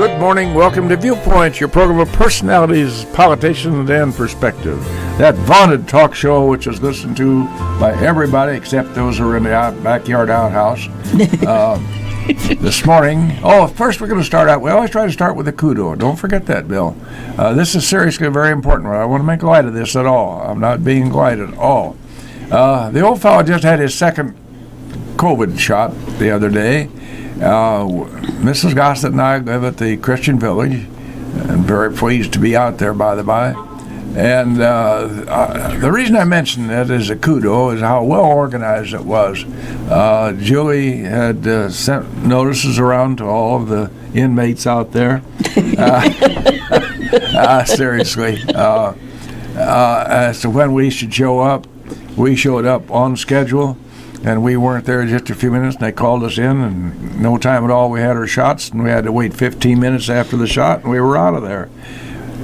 Good morning. Welcome to Viewpoint, your program of personalities, politicians, and perspective. That vaunted talk show, which is listened to by everybody except those who are in the backyard outhouse. This morning, first we're going to start out. We always try to start with a kudo. Don't forget that, Bill. This is seriously a very important one. I want to make light of this at all. I'm not being light at all. The old fellow just had his second COVID shot the other day. Mrs. Gossett and I live at the Christian Village, and very pleased to be out there, by the by. And the reason I mention that as a kudo is how well organized it was. Judy had sent notices around to all of the inmates out there. Seriously. As to when we should show up. We showed up on schedule. And we weren't there just a few minutes, and they called us in, and no time at all we had our shots, and we had to wait 15 minutes after the shot, and we were out of there.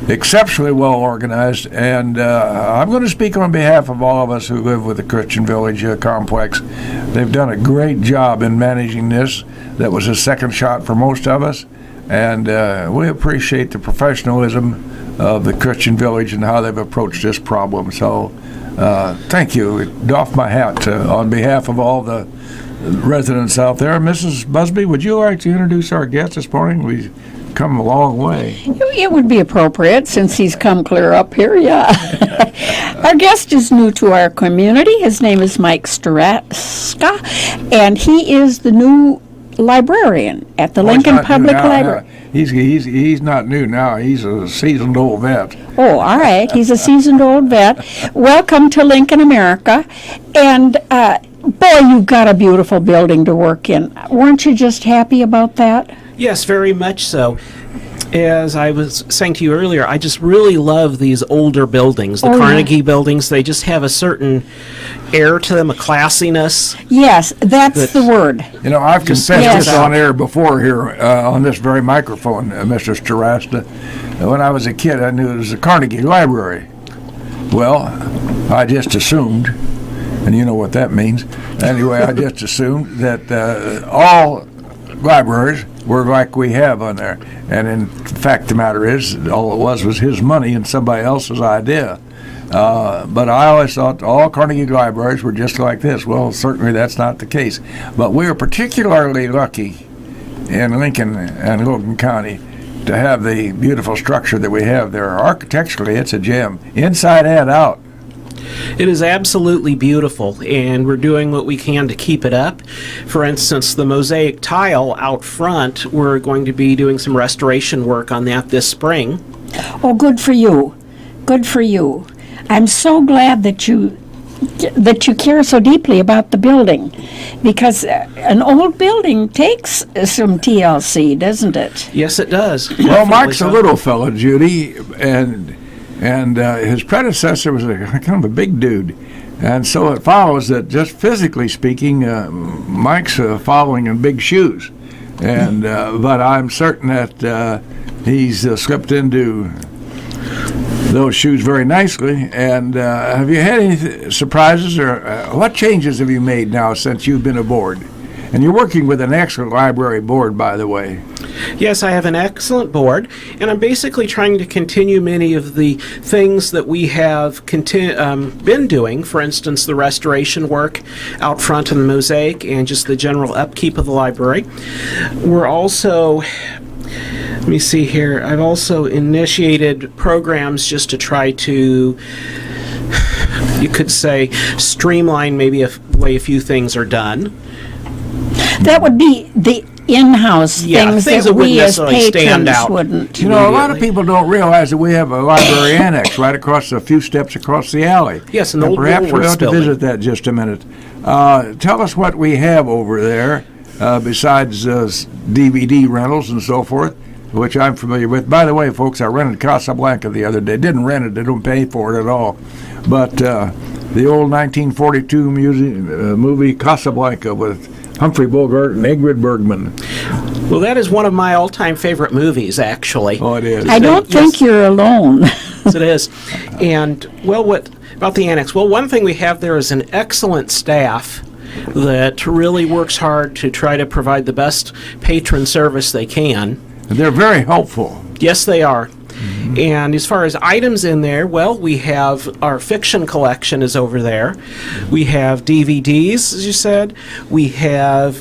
Exceptionally well organized, and I'm going to speak on behalf of all of us who live with the Christian Village complex. They've done a great job in managing this. That was a second shot for most of us, and we appreciate the professionalism of the Christian Village and how they've approached this problem. So thank you. Doff my hat on behalf of all the residents out there. Mrs. Busby, would you like to introduce our guest this morning? We've come a long way. It would be appropriate since he's come clear up here, yeah. Our guest is new to our community. His name is Mike Starasta, and he is the new librarian at the Lincoln Public Library. He's not new now. He's a seasoned old vet. Oh, all right. He's a seasoned old vet. Welcome to Lincoln, America. And, boy, you've got a beautiful building to work in. Weren't you just happy about that? Yes, very much so. As I was saying to you earlier, I just really love these older buildings, the Carnegie buildings. They just have a certain air to them, a classiness. Yes, that's the word. You know, I've confessed this on air before here on this very microphone, Mr. Starasta. When I was a kid, I knew it was the Carnegie Library. Well, I just assumed, and you know what that means. Anyway, I just assumed that all libraries were like we have on there. And in fact, the matter is, all it was his money and somebody else's idea. But I always thought all Carnegie libraries were just like this. Well, certainly that's not the case. But we are particularly lucky in Lincoln and Logan County to have the beautiful structure that we have there. Architecturally, it's a gem, inside and out. It is absolutely beautiful, and we're doing what we can to keep it up. For instance, the mosaic tile out front, we're going to be doing some restoration work on that this spring. Oh, good for you. Good for you. I'm so glad that you care so deeply about the building, because an old building takes some TLC, doesn't it? Yes, it does. Well, Mike's a little fella, Judy, and his predecessor was kind of a big dude. And so it follows that just physically speaking, Mike's following in big shoes. And but I'm certain that he's slipped into those shoes very nicely. And have you had any surprises, or what changes have you made now since you've been aboard? And you're working with an excellent library board, by the way. Yes, I have an excellent board, and I'm basically trying to continue many of the things that we have been doing. For instance, the restoration work out front in the mosaic and just the general upkeep of the library. We're also, let me see here, I've also initiated programs just to try to, you could say, streamline maybe a way a few things are done. That would be the in-house things that we as patrons wouldn't. You know, a lot of people don't realize that we have a library annex right across a few steps across the alley. Yes, and perhaps we ought to visit that just a minute. Tell us what we have over there besides DVD rentals and so forth, which I'm familiar with. By the way, folks, I rented Casablanca the other day. Didn't rent it. They don't pay for it at all. But the old 1942 movie Casablanca with Humphrey Bogart and Ingrid Bergman. Well, that is one of my all-time favorite movies, actually. Oh, it is. I don't think you're alone. Yes, it is. And, well, what about the annex? Well, one thing we have there is an excellent staff that really works hard to try to provide the best patron service they can. They're very helpful. Yes, they are. And as far as items in there, well, we have our fiction collection is over there. We have DVDs, as you said. We have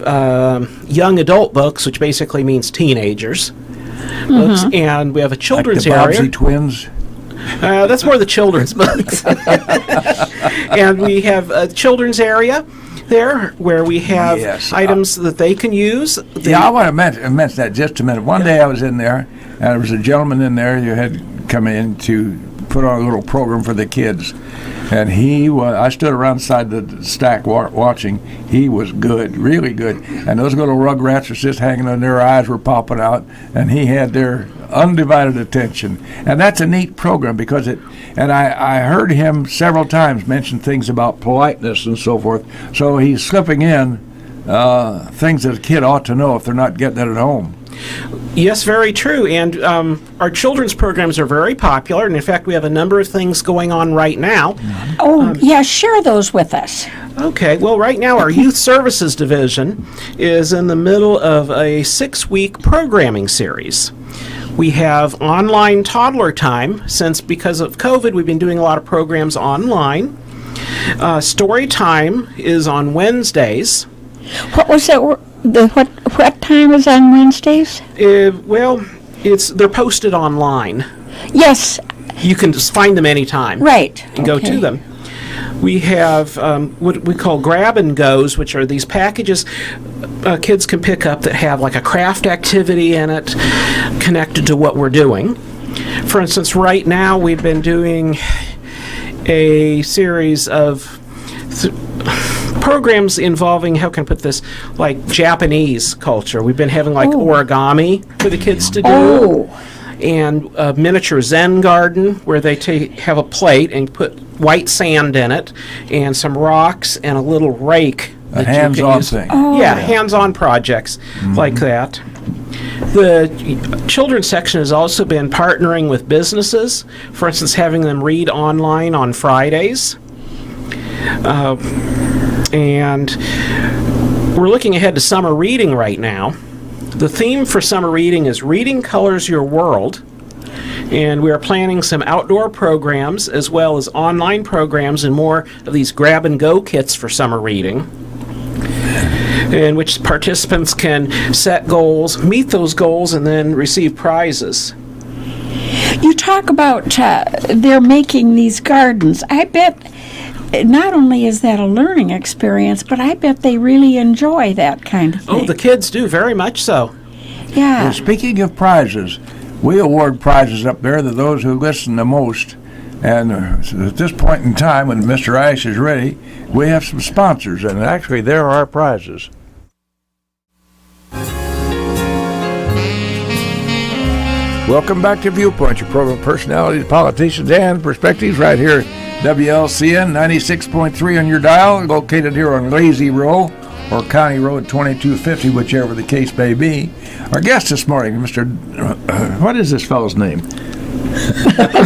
young adult books, which basically means teenagers books. And we have a children's Like the area. Bobbsey twins. That's more the children's books. And we have a children's area there where we have items that they can use. I want to mention that just a minute. One day I was in there, and there was a gentleman in there who had come in to put on a little program for the kids. And I stood around side the stack watching. He was good, really good. And those little rugrats were just hanging on, their eyes were popping out, and he had their undivided attention. And that's a neat program because I heard him several times mention things about politeness and so forth. So he's slipping in things that a kid ought to know if they're not getting it at home. Yes, very true. And our children's programs are very popular. And in fact, we have a number of things going on right now. Oh, yeah, share those with us. Okay. Well, right now, our Youth Services Division is in the middle of a 6-week programming series. We have online toddler time, since because of COVID, we've been doing a lot of programs online. Story time is on Wednesdays. What was that? What time is on Wednesdays? Well, they're posted online. Yes. You can just find them anytime. Right. And go to them. We have what we call grab and goes, which are these packages kids can pick up that have like a craft activity in it connected to what we're doing. For instance, right now we've been doing a series of programs involving, how can I put this, like Japanese culture. We've been having like origami for the kids to do. And a miniature Zen garden where they have a plate and put white sand in it and some rocks and a little rake. A hands-on thing. Yeah, hands-on projects like that. The children's section has also been partnering with businesses, for instance, having them read online on Fridays. And we're looking ahead to summer reading right now. The theme for summer reading is Reading Colors Your World, and we are planning some outdoor programs as well as online programs and more of these grab-and-go kits for summer reading, in which participants can set goals, meet those goals, and then receive prizes. You talk about they're making these gardens. I bet not only is that a learning experience, but I bet they really enjoy that kind of thing. Oh, the kids do, very much so. Yeah. Well, speaking of prizes, we award prizes up there to those who listen the most. And at this point in time, when Mr. Ice is ready, we have some sponsors, and actually there are prizes. Welcome back to Viewpoint, your program of personalities, politicians, and perspectives right here at WLCN 96.3 on your dial, located here on Lazy Row or County Road 2250, whichever the case may be. Our guest this morning, Mr. What is this fellow's name?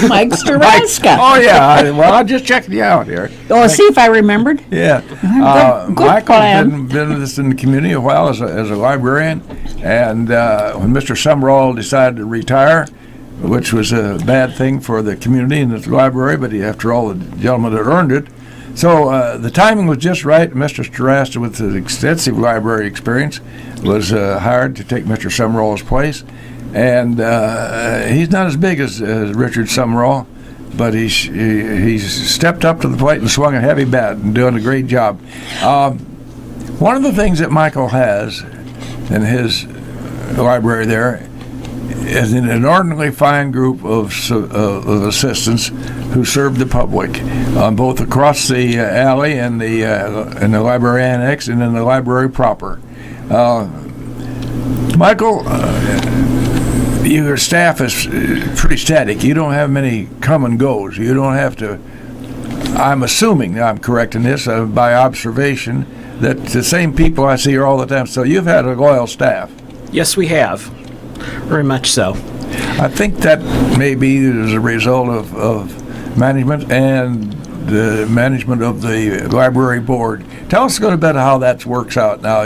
Mike Starasta. Oh, yeah. Well, I just checked you out here. Oh, see if I remembered. Yeah. Good Michael's plan. been with us in the community a while as a librarian. And when Mr. Summerall decided to retire, which was a bad thing for the community and the library, but after all, the gentleman had earned it. So the timing was just right. Mr. Tarasta, with his extensive library experience, was hired to take Mr. Summerall's place. And he's not as big as Richard Summerall, but he's stepped up to the plate and swung a heavy bat and doing a great job. One of the things that Michael has in his library there is an inordinately fine group of assistants who serve the public, both across the alley and in the library annex and in the library proper. Michael, your staff is pretty static. You don't have many come and goes. You don't have to. I'm assuming I'm correct in this by observation that the same people I see here all the time. So you've had a loyal staff. Yes, we have. Very much so. I think that may be as a result of management and management of the library board. Tell us a little bit how that works out now.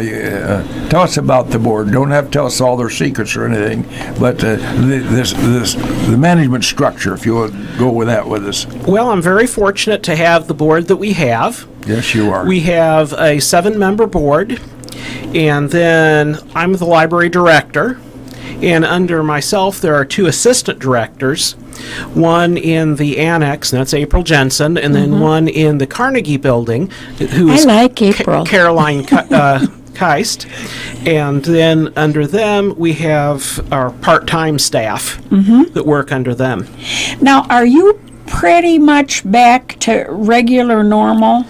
Tell us about the board. Don't have to tell us all their secrets or anything, but the management structure, if you would go with that with us. Well, I'm very fortunate to have the board that we have. Yes, you are. We have a 7-member board, and then I'm the library director. And under myself, there are 2 assistant directors, one in the annex, and that's April Jensen, and then one in the Carnegie building, who's I like April. Caroline Keist. And then under them, we have our part-time staff that work under them. Now, are you pretty much back to regular normal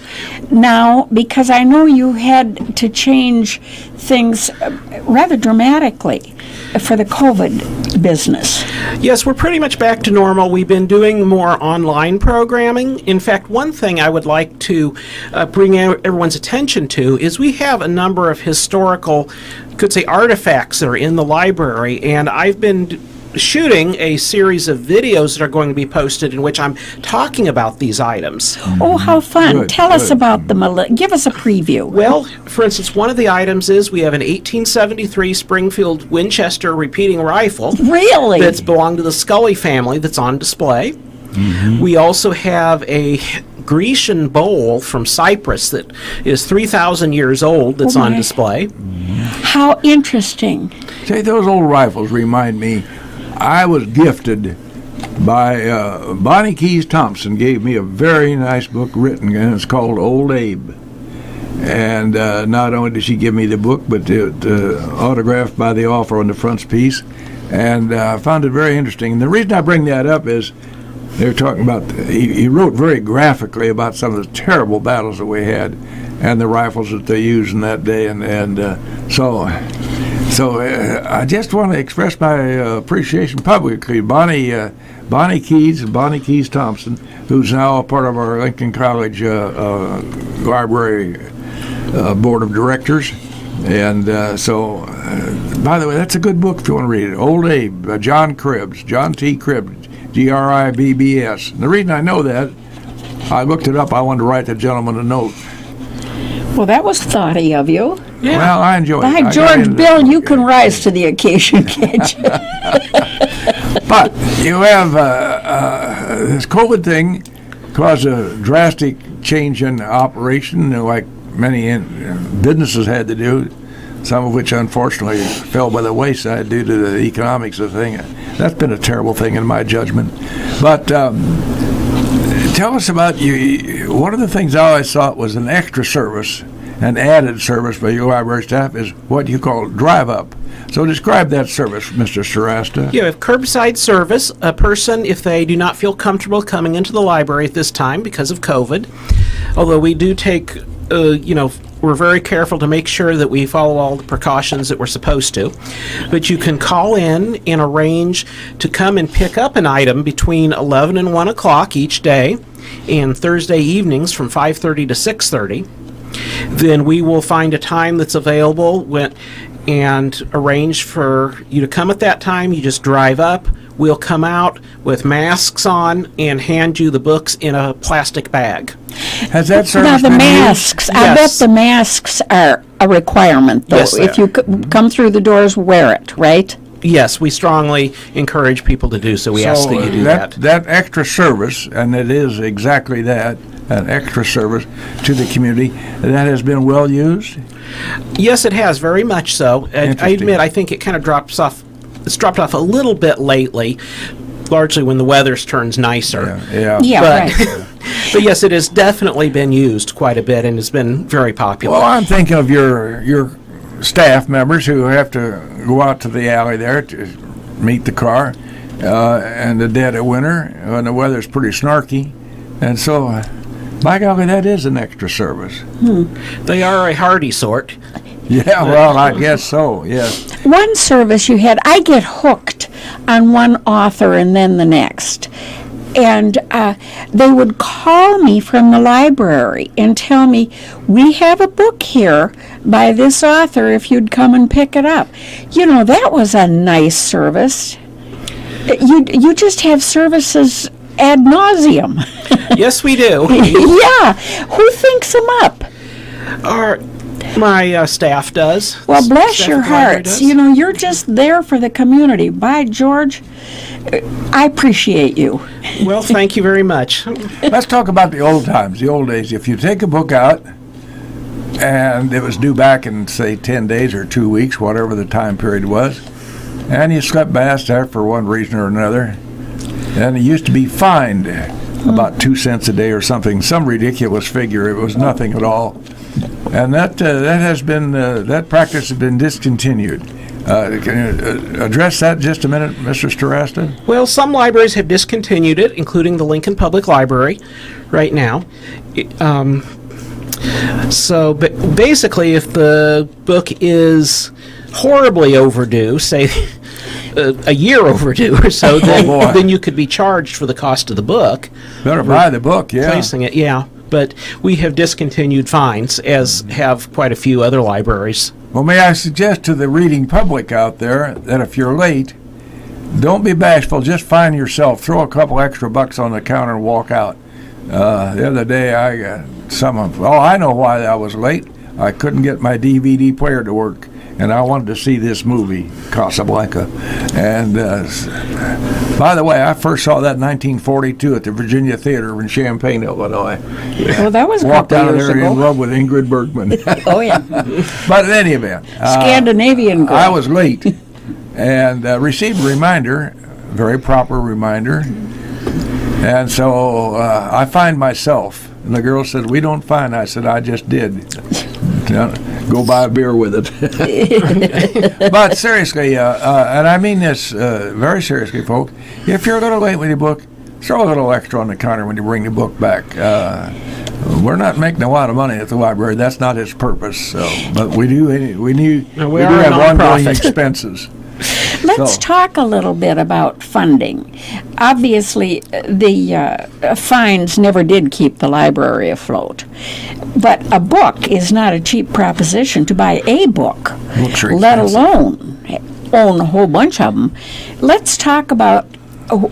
now? Because I know you had to change things rather dramatically for the COVID business. Yes, we're pretty much back to normal. We've been doing more online programming. In fact, one thing I would like to bring everyone's attention to is we have a number of historical, could say, artifacts that are in the library, and I've been shooting a series of videos that are going to be posted in which I'm talking about these items. Oh, how fun. Good, Tell us good. about them. Give us a preview. Well, for instance, one of the items is we have an 1873 Springfield Winchester repeating rifle. Really? That's belonged to the Scully family that's on display. We also have a Grecian bowl from Cyprus that is 3,000 years old that's on my. display. How interesting. Say, those old rifles remind me, I was gifted by Bonnie Keys Thompson, gave me a very nice book written, and it's called Old Abe. And not only did she give me the book, but it autographed by the author on the frontispiece. And I found it very interesting. And the reason I bring that up is they're talking about, he wrote very graphically about some of the terrible battles that we had and the rifles that they used in that day. So I just want to express my appreciation publicly. Bonnie Keys Thompson, who's now a part of our Lincoln College library board of directors. And by the way, that's a good book if you want to read it. Old Abe, John T. Cribbs, Gribbs. And the reason I know that, I looked it up. I wanted to write the gentleman a note. Well, that was thoughty of you. Yeah. Well, I enjoyed it. By George Bill, you can rise to the occasion, can't you? But you have this COVID thing caused a drastic change in operation, like many businesses had to do, some of which unfortunately fell by the wayside due to the economics of the thing. That's been a terrible thing in my judgment. But tell us about you. One of the things I always thought was an extra service, an added service by your library staff is what you call drive-up. So describe that service, Mr. Starasta. You have curbside service. A person, if they do not feel comfortable coming into the library at this time because of COVID, although we do take, we're very careful to make sure that we follow all the precautions that we're supposed to. But you can call in and arrange to come and pick up an item between 11 and 1 o'clock each day, and Thursday evenings from 5:30 to 6:30. Then we will find a time that's available and arrange for you to come at that time. You just drive up. We'll come out with masks on and hand you the books in a plastic bag. Has that service Now, the been masks, I bet Yes. the masks are a requirement, though. Yes, they If you come through the doors, wear it, right? Yes, we strongly encourage people to do so. We ask that you do that. That extra service, and it is exactly that, an extra service to the community, that has been well used? Yes, it has, very much so. And I Interesting. admit, I think it kind of dropped off a little bit lately, largely when the weather's turns nicer. Yeah. Yeah, But, right. but yes, it has definitely been used quite a bit and has been very popular. Well, I'm thinking of your staff members who have to go out to the alley there to meet the car in the dead of winter when the weather's pretty snarky. And so, by golly, that is an extra service. They are a hardy sort. Yeah, well, I guess so, yes. One service you had, I get hooked on one author and then the next. And they would call me from the library and tell me, we have a book here by this author if you'd come and pick it up. You know, that was a nice service. You just have services ad nauseum. Yes, we do. Yeah. Who thinks them up? My staff does. Well, bless Staff your at the library hearts. does. You know, you're just there for the community. By George, I appreciate you. Well, thank you very much. Let's talk about the old times, the old days. If you take a book out and it was due back in, say, 10 days or 2 weeks, whatever the time period was, and you slept past that for one reason or another, then it used to be fined about 2 cents a day or something, some ridiculous figure. It was nothing at all. And that that practice has been discontinued. Can you address that just a minute, Mr. Starasta? Well, some libraries have discontinued it, including the Lincoln Public Library right now. So basically, if the book is horribly overdue, say a year overdue or so, then you could be charged for the cost of the book. Better buy the book, yeah. Placing it, yeah. But we have discontinued fines, as have quite a few other libraries. Well, may I suggest to the reading public out there that if you're late, don't be bashful. Just find yourself. Throw a couple extra bucks on the counter and walk out. The other day, I got I know why I was late. I couldn't get my DVD player to work, and I wanted to see this movie, Casablanca. And by the way, I first saw that in 1942 at the Virginia Theater in Champaign, Illinois. Well, that was a Walked couple out of years there in ago. love with Ingrid Bergman. Oh, yeah. But in any event, Scandinavian girl. I was late and received a reminder, very proper reminder. And so I find myself, and the girl said, "We don't find." I said, "I just did." Go buy a beer with it. But seriously, and I mean this very seriously, folks, if you're a little late with your book, throw a little extra on the counter when you bring the book back. We're not making a lot of money at the library. That's not its purpose. So, but we do are have a ongoing nonprofit. expenses. Let's So- talk a little bit about funding. Obviously, the fines never did keep the library afloat. But a book is not a cheap proposition to buy a book, Books are let expensive. alone own a whole bunch of them. Let's talk about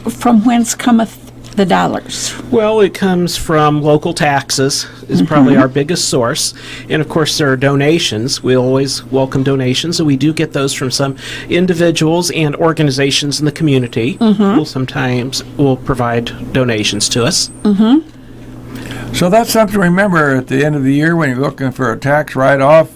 from whence cometh the dollars. Well, it comes from local taxes, is probably our biggest source. And of course, there are donations. We always welcome donations, and we do get those from some individuals and organizations in the community who sometimes will provide donations to us. So that's something to remember at the end of the year when you're looking for a tax write-off.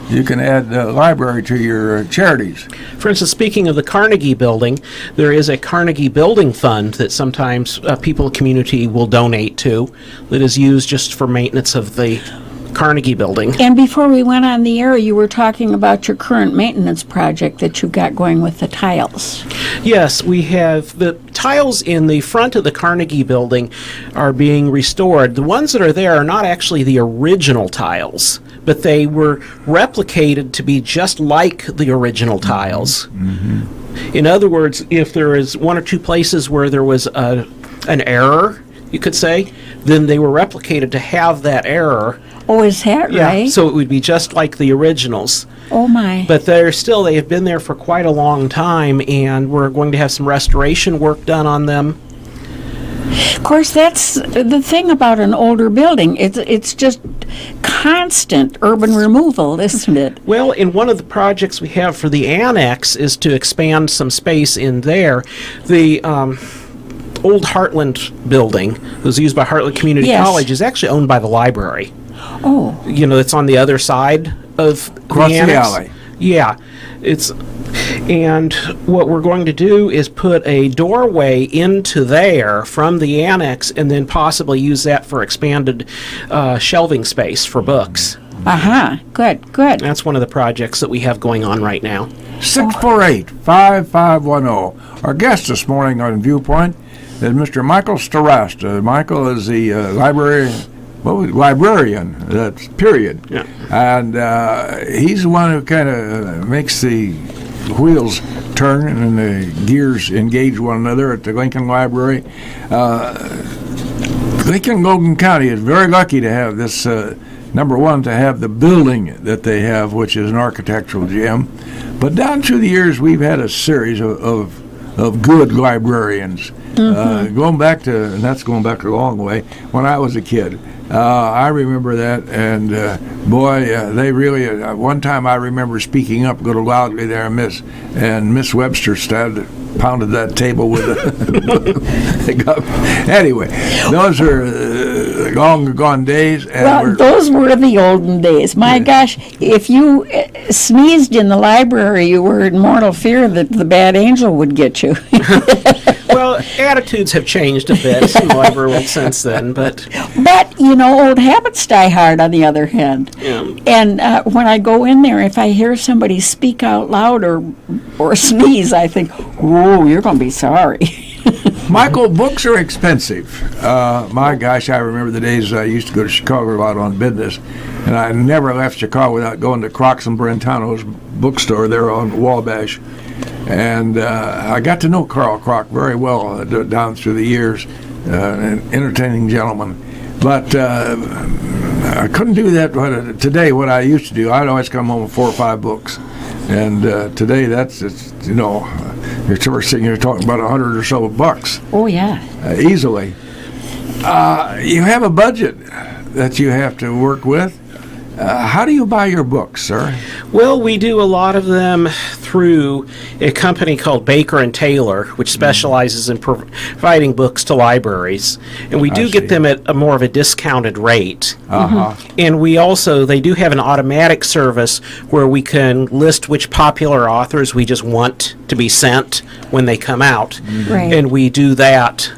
You can add the library to your charities. For instance, speaking of the Carnegie Building, there is a Carnegie Building Fund that sometimes people in the community will donate to that is used just for maintenance of the Carnegie Building. And before we went on the air, you were talking about your current maintenance project that you've got going with the tiles. Yes, we have the tiles in the front of the Carnegie Building are being restored. The ones that are there are not actually the original tiles, but they were replicated to be just like the original tiles. In other words, if there is one or two places where there was an error, you could say, then they were replicated to have that error. Oh, is that right? So it would be just like the originals. Oh, my. But they have been there for quite a long time, and we're going to have some restoration work done on them. Of course, that's the thing about an older building. It's just constant urban removal, isn't it? Well, in one of the projects we have for the annex is to expand some space in there. The old Heartland building that was used by Heartland Community Yes. College is actually owned by the library. Oh, You know, it's on the other side of Across the the annex. alley. Yeah, and what we're going to do is put a doorway into there from the annex, and then possibly use that for expanded shelving space for books. good. That's one of the projects that we have going on right now. 648-5510. Our guest this morning on Viewpoint is Mr. Michael Starasta. Michael is the librarian, that's period. Yeah. And he's the one who kind of makes the wheels turn and the gears engage one another at the Lincoln Library. Lincoln Logan County is very lucky to have this, number one, to have the building that they have, which is an architectural gem. But down through the years, we've had a series of of good librarians. Going back to, and that's going back a long way, when I was a kid. I remember that, and boy, they really. One time, I remember speaking up, little loudly there, and Miss Webster pounded that table with Anyway, those are long gone days. And those were the olden days. My gosh, if you sneezed in the library, you were in mortal fear that the bad angel would get you. Well, attitudes have changed a bit in the library world since then, but old habits die hard. On the other hand, and when I go in there, if I hear somebody speak out loud or sneeze, I think, "Oh, you're going to be sorry." Michael, books are expensive. My gosh, I remember the days I used to go to Chicago a lot on business, and I never left Chicago without going to Crocs and Brentano's bookstore there on Wabash. And I got to know Carl Kroc very well down through the years, an entertaining gentleman. But I couldn't do that today, what I used to do. I'd always come home with 4 or 5 books. And today, you're talking about 100 or so bucks. Oh, yeah. Easily. You have a budget that you have to work with. How do you buy your books, sir? Well, we do a lot of them through a company called Baker & Taylor, which specializes in providing books to libraries. And we do get them at a more of a discounted rate. And they do have an automatic service where we can list which popular authors we just want to be sent when they come out. Right. And we do that.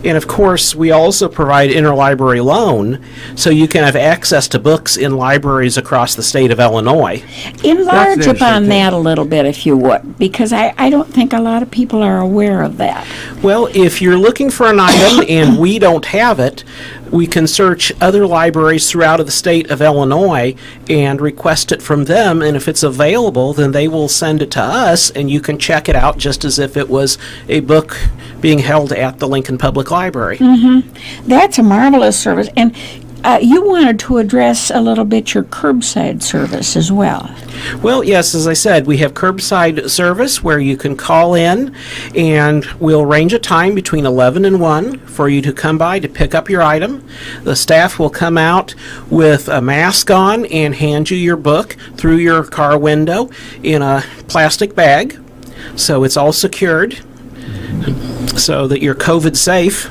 And of course, we also provide interlibrary loan, so you can have access to books in libraries across the state of Illinois. Enlarge upon that a little bit, if you would, because I don't think a lot of people are aware of that. Well, if you're looking for an item and we don't have it, we can search other libraries throughout the state of Illinois and request it from them, and if it's available, then they will send it to us, and you can check it out just as if it was a book being held at the Lincoln Public Library. That's a marvelous service. And you wanted to address a little bit your curbside service as well. Well, yes, as I said, we have curbside service where you can call in, and we'll arrange a time between 11 and 1 for you to come by to pick up your item. The staff will come out with a mask on and hand you your book through your car window in a plastic bag, so it's all secured so that you're COVID safe.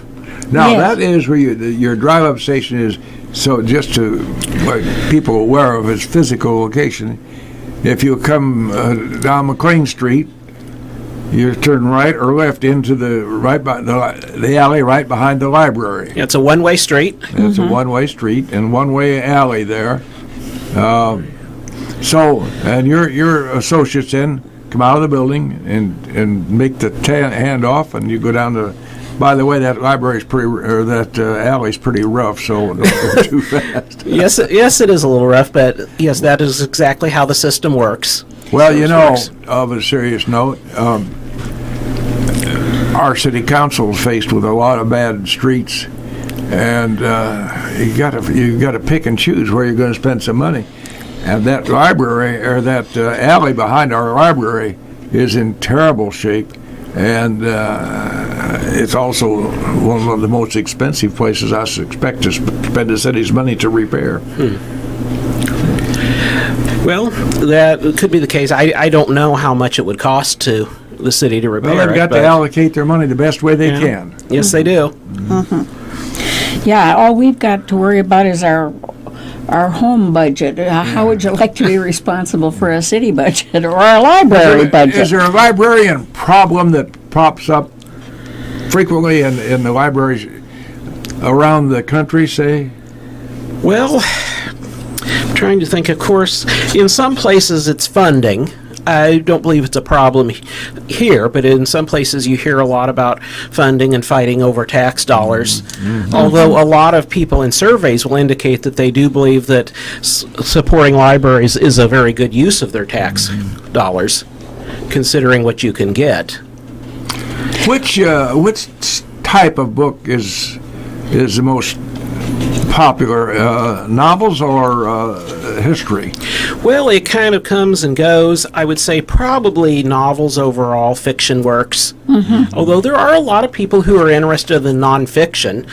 Now, that is where your drive-up station is. So just to make people aware of its physical location, if you come down McLean Street, you turn right or left into the alley right behind the library. It's a one-way street. It's a one-way street and one-way alley there. And your associates then come out of the building and make the handoff, and you go down to. By the way, that alley's pretty rough, so don't go too fast. Yes, it is a little rough, but yes, that is exactly how the system works. Well, of a serious note, our city council is faced with a lot of bad streets, and you got to pick and choose where you're going to spend some money. And that library or that alley behind our library is in terrible shape. And it's also one of the most expensive places I expect to spend the city's money to repair. Well, that could be the case. I don't know how much it would cost to the city to repair it. Well, they've got to allocate their money the best way they can. Yes, they do. Yeah, all we've got to worry about is our home budget. How would you like to be responsible for a city budget or a library budget? Is there a librarian problem that pops up frequently in the libraries around the country, say? Well, I'm trying to think. Of course, in some places it's funding. I don't believe it's a problem here, but in some places you hear a lot about funding and fighting over tax dollars. Although a lot of people in surveys will indicate that they do believe that supporting libraries is a very good use of their tax dollars, considering what you can get. Which type of book is the most popular, novels or history? Well, it kind of comes and goes. I would say probably novels overall, fiction works. Although there are a lot of people who are interested in nonfiction.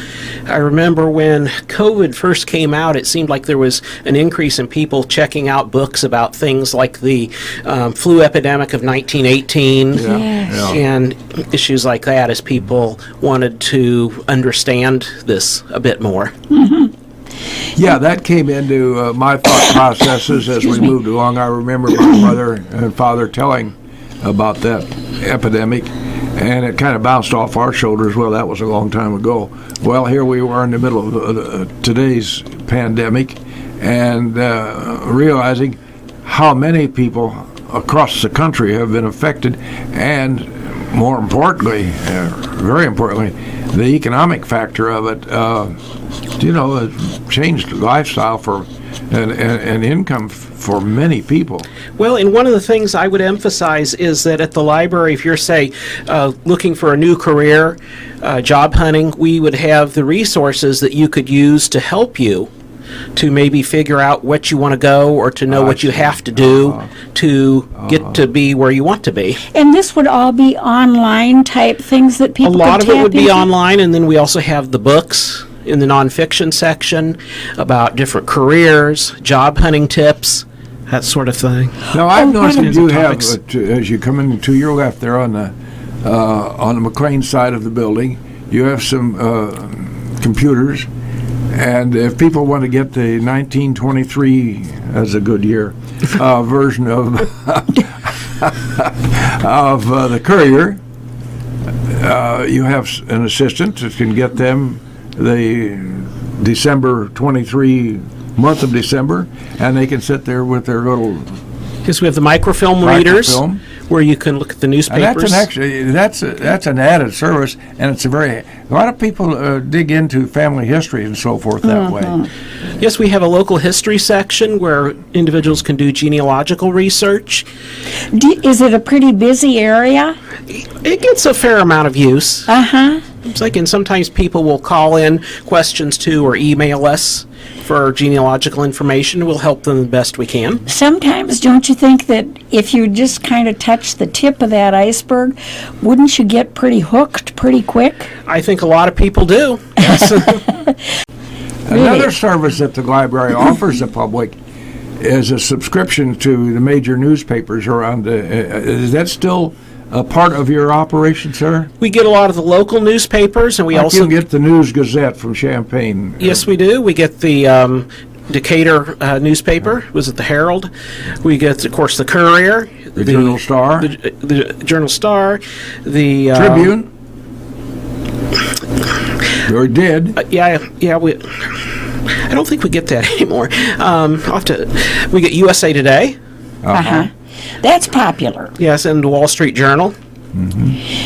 I remember when COVID first came out, it seemed like there was an increase in people checking out books about things like the flu epidemic of 1918 and issues like that, as people wanted to understand this a bit more. Yeah, that came into my thought processes as we moved along. I remember my mother and father telling about that epidemic, and it kind of bounced off our shoulders. Well, that was a long time ago. Well, here we were in the middle of today's pandemic, and realizing how many people across the country have been affected, and more importantly, very importantly, the economic factor of it, changed lifestyle for and income for many people. Well, and one of the things I would emphasize is that at the library, if you're, say, looking for a new career, job hunting, we would have the resources that you could use to help you to maybe figure out what you want to go, or to know what you have to do to get to be where you want to be. And this would all be online type things that people A lot could of it tap would be into? online, and then we also have the books in the nonfiction section about different careers, job hunting tips, that sort of thing. Now, I've noticed that you have, topics. as you come in to your left there on the McLean side of the building, you have some computers. And if people want to get the 1923, as a good year, version of the Courier, you have an assistant that can get them the December 23 month of December, and they can sit there with their little Because we have the microfilm readers, Microfilm. where you can look at the And newspapers. that's an added service, and it's a lot of people dig into family history and so forth that way. Yes, we have a local history section where individuals can do genealogical research. Is it a pretty busy area? It gets a fair amount of use. It's like, and sometimes people will call in questions to or email us for genealogical information. We'll help them the best we can. Sometimes, don't you think that if you just kind of touch the tip of that iceberg, wouldn't you get pretty hooked pretty quick? I think a lot of people do. Yes. Another service that the library offers the public is a subscription to the major newspapers around. Is that still a part of your operation, sir? We get a lot of the local newspapers, and we I also can get the News Gazette from Champaign. Yes, we do. We get the Decatur newspaper. Was it the Herald? We get, of course, the Courier, The Journal Star, the Journal Star, the Tribune. Or did. Yeah. I don't think we get that anymore. We get USA Today. That's popular. Yes, and the Wall Street Journal.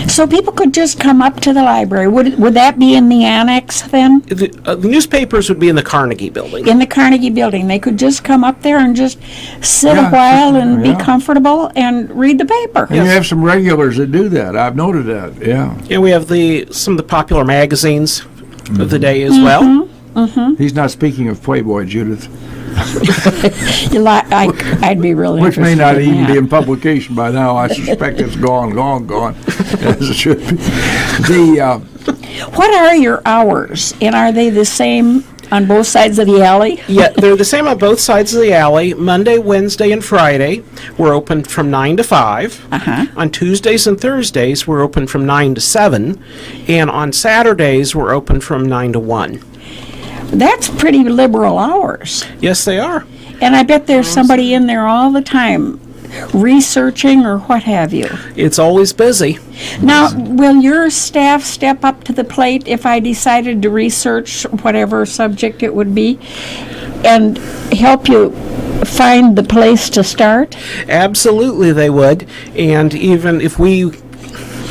So people could just come up to the library. Would that be in the annex then? The newspapers would be in the Carnegie Building. In the Carnegie Building. They could just come up there and just sit a while and be comfortable and read the paper. And you have some regulars that do that. I've noted that, yeah. And we have some of the popular magazines of the day as well. He's not speaking of Playboy, Judith, I'd be really which may interested not in even that. be in publication by now. I suspect it's gone, as it should be. What are your hours? And are they the same on both sides of the alley? Yeah, they're the same on both sides of the alley. Monday, Wednesday, and Friday, we're open from 9 to 5. On Tuesdays and Thursdays, we're open from 9 to 7. And on Saturdays, we're open from 9 to 1. That's pretty liberal hours. Yes, they are. And I bet there's somebody in there all the time researching or what have you. It's always busy. Now, will your staff step up to the plate if I decided to research whatever subject it would be and help you find the place to start? Absolutely, they would. And even if we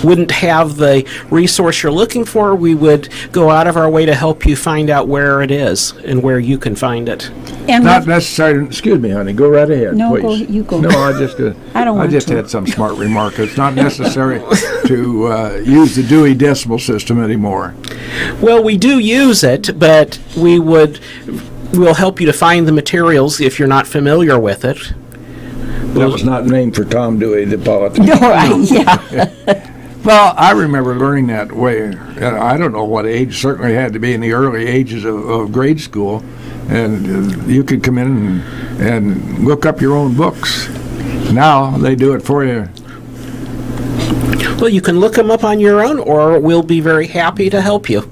wouldn't have the resource you're looking for, we would go out of our way to help you find out where it is and where you can find it. And Not necessarily. Excuse me, honey. Go right ahead, No, please. you go. No, I just. I don't want just to. had some smart remark. It's not necessary to use the Dewey Decimal System anymore. Well, we do use it, but we'll help you to find the materials if you're not familiar with it. That was not named for Tom Dewey, the politician. yeah. Well, I remember learning that way. I don't know what age. Certainly had to be in the early ages of grade school, and you could come in and look up your own books. Now they do it for you. Well, you can look them up on your own, or we'll be very happy to help you.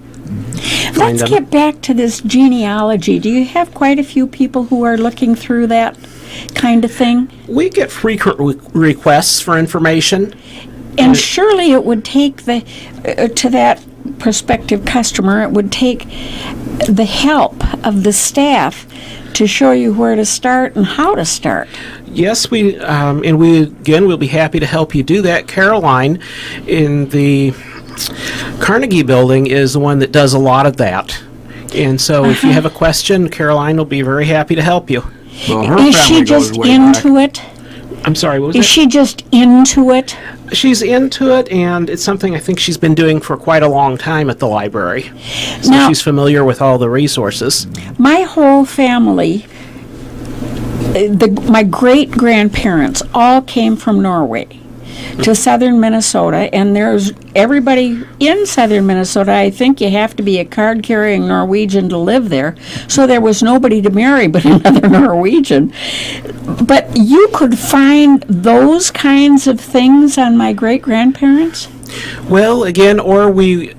Let's get back to this genealogy. Do you have quite a few people who are looking through that kind of thing? We get frequent requests for information. And surely it would take to that prospective customer, it would take the help of the staff to show you where to start and how to start. Yes, we'll be happy to help you do that. Caroline in the Carnegie building is the one that does a lot of that. And so if you have a question, Caroline will be very happy to help you. Well, her Is family she goes just way into back. it? I'm sorry, what was Is that? she just into it? She's into it, and it's something I think she's been doing for quite a long time at the library. So Now- she's familiar with all the resources. My whole family, my great-grandparents all came from Norway to southern Minnesota, and there's everybody in southern Minnesota. I think you have to be a card-carrying Norwegian to live there, so there was nobody to marry but another Norwegian. But you could find those kinds of things on my great-grandparents? Well, again, or we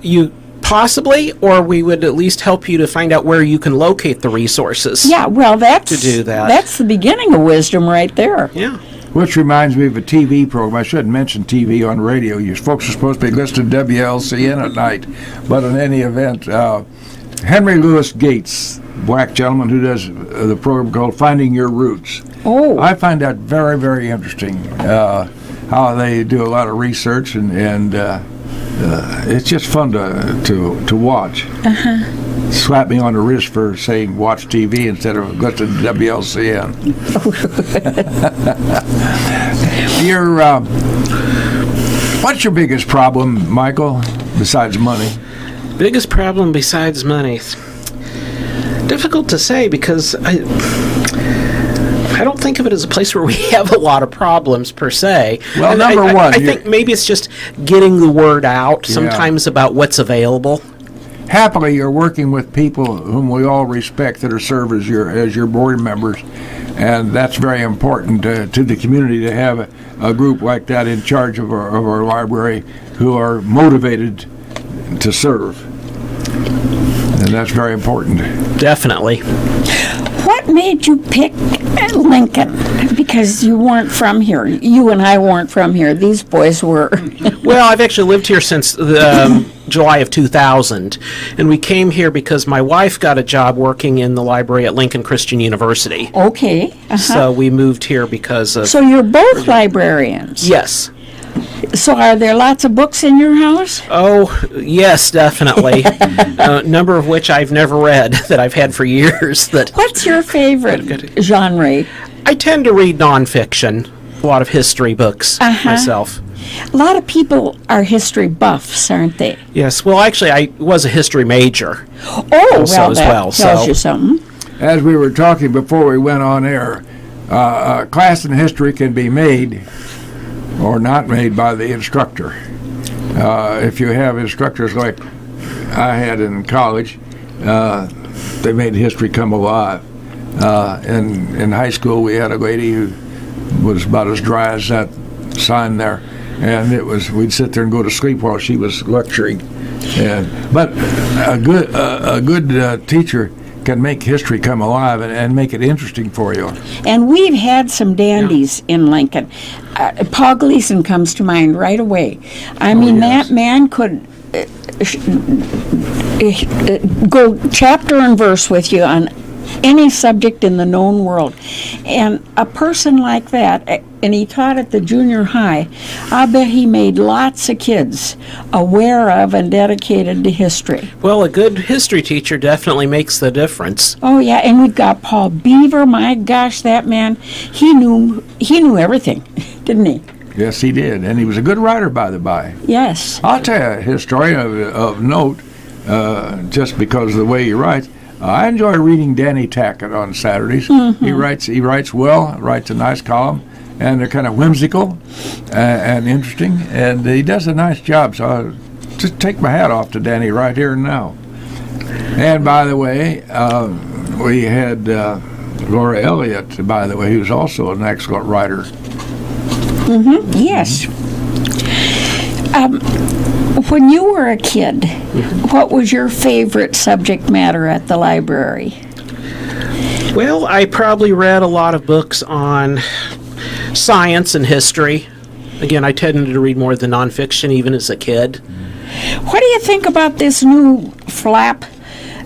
would at least help you to find out where you can locate the resources. Yeah, well, that's To do that. That's the beginning of wisdom right there. Yeah. Which reminds me of a TV program. I shouldn't mention TV on radio. You folks are supposed to be listening to WLCN at night. But in any event, Henry Louis Gates, black gentleman who does the program called Finding Your Roots. Oh. I find that very, very interesting, how they do a lot of research, and it's just fun to watch. Slap me on the wrist for saying watch TV instead of listening to WLCN. What's your biggest problem, Michael, besides money? Biggest problem besides money? Difficult to say, because I don't think of it as a place where we have a lot of problems per se. Well, And number one, I think maybe it's just getting the word out sometimes about what's available. Happily, you're working with people whom we all respect that are served as your board members, and that's very important to the community to have a group like that in charge of our library who are motivated to serve, and that's very important. Definitely. What made you pick Lincoln? Because you weren't from here. You and I weren't from here. These boys were. Well, I've actually lived here since July of 2000, and we came here because my wife got a job working in the library at Lincoln Christian University. Okay. So we moved here because of... So you're both librarians. Yes. So are there lots of books in your house? Oh, yes, definitely. A number of which I've never read that I've had for years. What's your favorite genre? I tend to read nonfiction, a lot of history books myself. A lot of people are history buffs, aren't they? Yes, well, actually, I was a history major. Oh, Also well, as that well, tells so- you something. As we were talking before we went on air, a class in history can be made or not made by the instructor. If you have instructors like I had in college, they made history come alive. In high school, we had a lady who was about as dry as that sign there, and we'd sit there and go to sleep while she was lecturing. But a good teacher can make history come alive and make it interesting for you. And we've had some dandies in Lincoln. Paul Gleason comes to mind right away. I mean, yes. that man could go chapter and verse with you on any subject in the known world. And a person like that, and he taught at the junior high, I bet he made lots of kids aware of and dedicated to history. Well, a good history teacher definitely makes the difference. Oh yeah, and we've got Paul Beaver. My gosh, that man, he knew everything, didn't he? Yes, he did, and he was a good writer, by the by. Yes. I'll tell you a historian of note, just because of the way he writes. I enjoy reading Danny Tackett on Saturdays. Mm-hmm. He writes well, writes a nice column, and they're kind of whimsical and interesting, and he does a nice job. So I just take my hat off to Danny right here and now. And by the way, we had Laura Elliott, by the way, who's also an excellent writer. Yes. When you were a kid, what was your favorite subject matter at the library? Well, I probably read a lot of books on science and history. Again, I tended to read more of the nonfiction even as a kid. What do you think about this new flap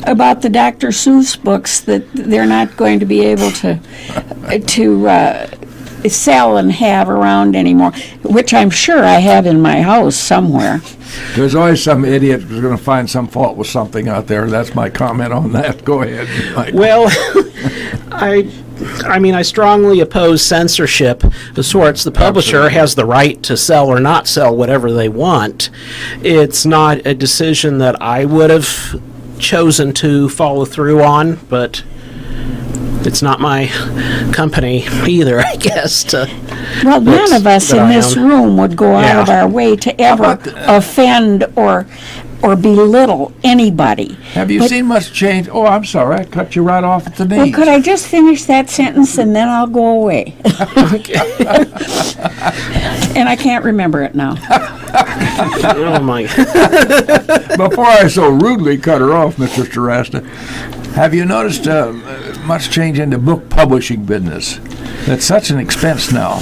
about the Dr. Seuss books that they're not going to be able to sell and have around anymore, which I'm sure I have in my house somewhere? There's always some idiot who's going to find some fault with something out there. That's my comment on that. Go ahead, Mike. Well, I mean, I strongly oppose censorship of sorts. The publisher Absolutely. has the right to sell or not sell whatever they want. It's not a decision that I would have chosen to follow through on, but it's not my company either, I guess. Well, none of us in this room would go out of Yeah. our way to ever offend or belittle anybody. Have you seen much change? Oh, I'm sorry. I cut you right off at the knees. Well, could I just finish that sentence and then I'll go away? And I can't remember it now. Oh, my. Before I so rudely cut her off, Mr. Starasta, have you noticed much change in the book publishing business? That's such an expense now.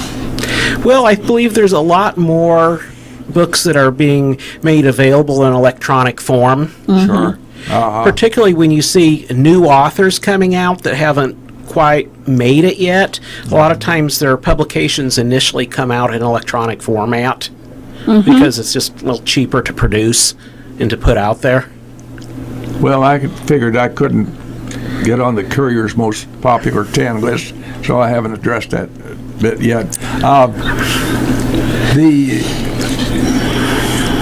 Well, I believe there's a lot more books that are being made available in electronic form. Sure. Particularly when you see new authors coming out that haven't quite made it yet. A lot of times their publications initially come out in electronic format because it's just a little cheaper to produce and to put out there. Well, I figured I couldn't get on the Courier's most popular 10 list, so I haven't addressed that bit yet.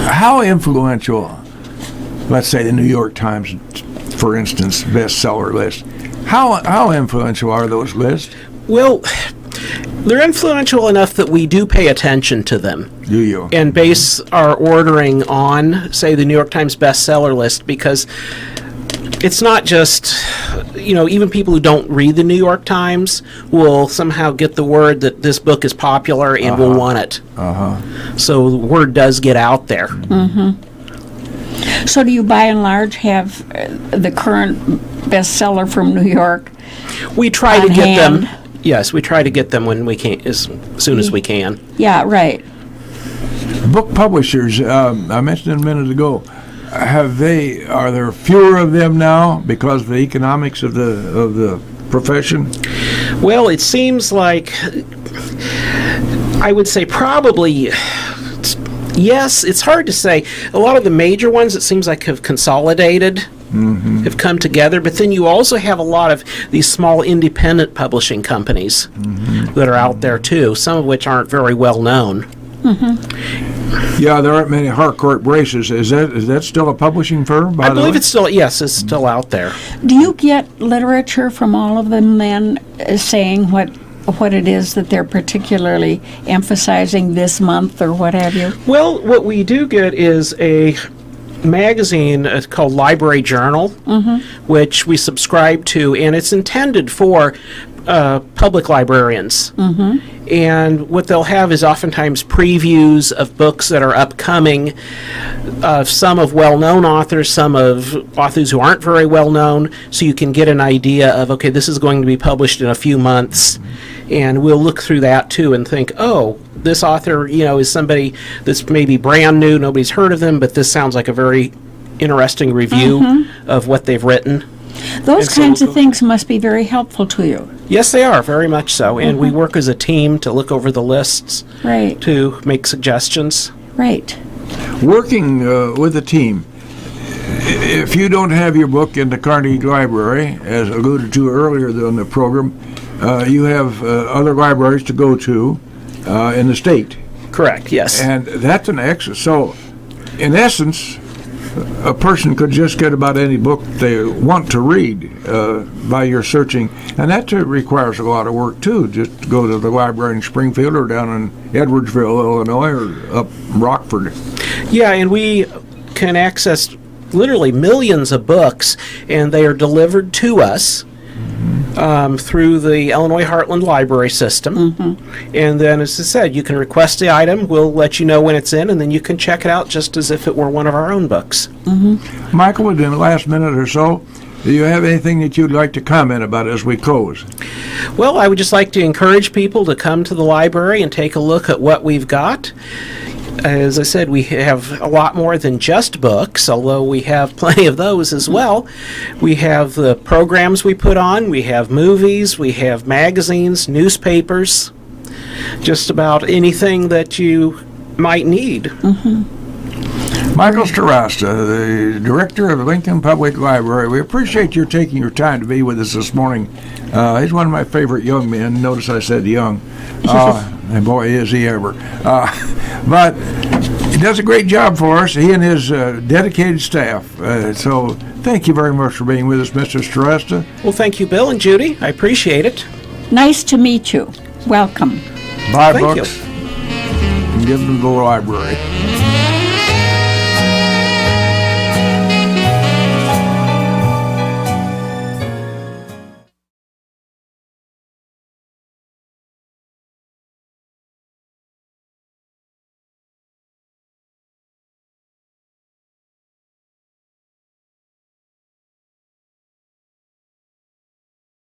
How influential, let's say the New York Times, for instance, bestseller list, how influential are those lists? Well, they're influential enough that we do pay attention to them. Do you? And base our ordering on, say, the New York Times bestseller list, because it's not just, even people who don't read the New York Times will somehow get the word that this book is popular and will want it. So the word does get out there. So do you by and large have the current bestseller from New York? We try to On get hand. them. Yes, we try to get them when we can, as soon as we can. Yeah, right. Book publishers, I mentioned a minute ago, are there fewer of them now because of the economics of the profession? Well, it seems like, I would say probably, yes, it's hard to say. A lot of the major ones, it seems like, have consolidated, have come together, but then you also have a lot of these small independent publishing companies that are out there too, some of which aren't very well known. Yeah, there aren't many Harcourt Braces. Is that still a publishing firm, by I the believe way? it's still, yes, it's still out there. Do you get literature from all of them then saying what it is that they're particularly emphasizing this month or what have you? Well, what we do get is a magazine called Library Journal, which we subscribe to, and it's intended for public librarians. And what they'll have is oftentimes previews of books that are upcoming, some of well-known authors, some of authors who aren't very well-known, so you can get an idea of, okay, this is going to be published in a few months, and we'll look through that too and think, oh, this author, is somebody that's maybe brand new, nobody's heard of them, but this sounds like a very interesting review of what they've written. Those And so kinds we'll of things must be very helpful to you. Yes, they are, very much so. And we work as a team to look over the lists, Right, to make suggestions. right. Working with a team, if you don't have your book in the Carnegie Library, as alluded to earlier in the program, you have other libraries to go to in the state. Correct, yes. And that's an excellent. So, in essence, a person could just get about any book they want to read by your searching, and that requires a lot of work too. Just to go to the library in Springfield or down in Edwardsville, Illinois, or up Rockford. Yeah, and we can access literally millions of books, and they are delivered to us through the Illinois Heartland Library System. And then, as I said, you can request the item. We'll let you know when it's in, and then you can check it out just as if it were one of our own books. Michael, within the last minute or so, do you have anything that you'd like to comment about as we close? Well, I would just like to encourage people to come to the library and take a look at what we've got. As I said, we have a lot more than just books, although we have plenty of those as well. We have the programs we put on, we have movies, we have magazines, newspapers, just about anything that you might need. Michael Starasta, the director of the Lincoln Public Library, we appreciate your taking your time to be with us this morning. He's one of my favorite young men. Notice I said young. And boy, is he ever. But he does a great job for us, he and his dedicated staff. So thank you very much for being with us, Mr. Starasta. Well, thank you, Bill and Judy. I appreciate it. Nice to meet you. Welcome. Buy Thank books and give them to the library.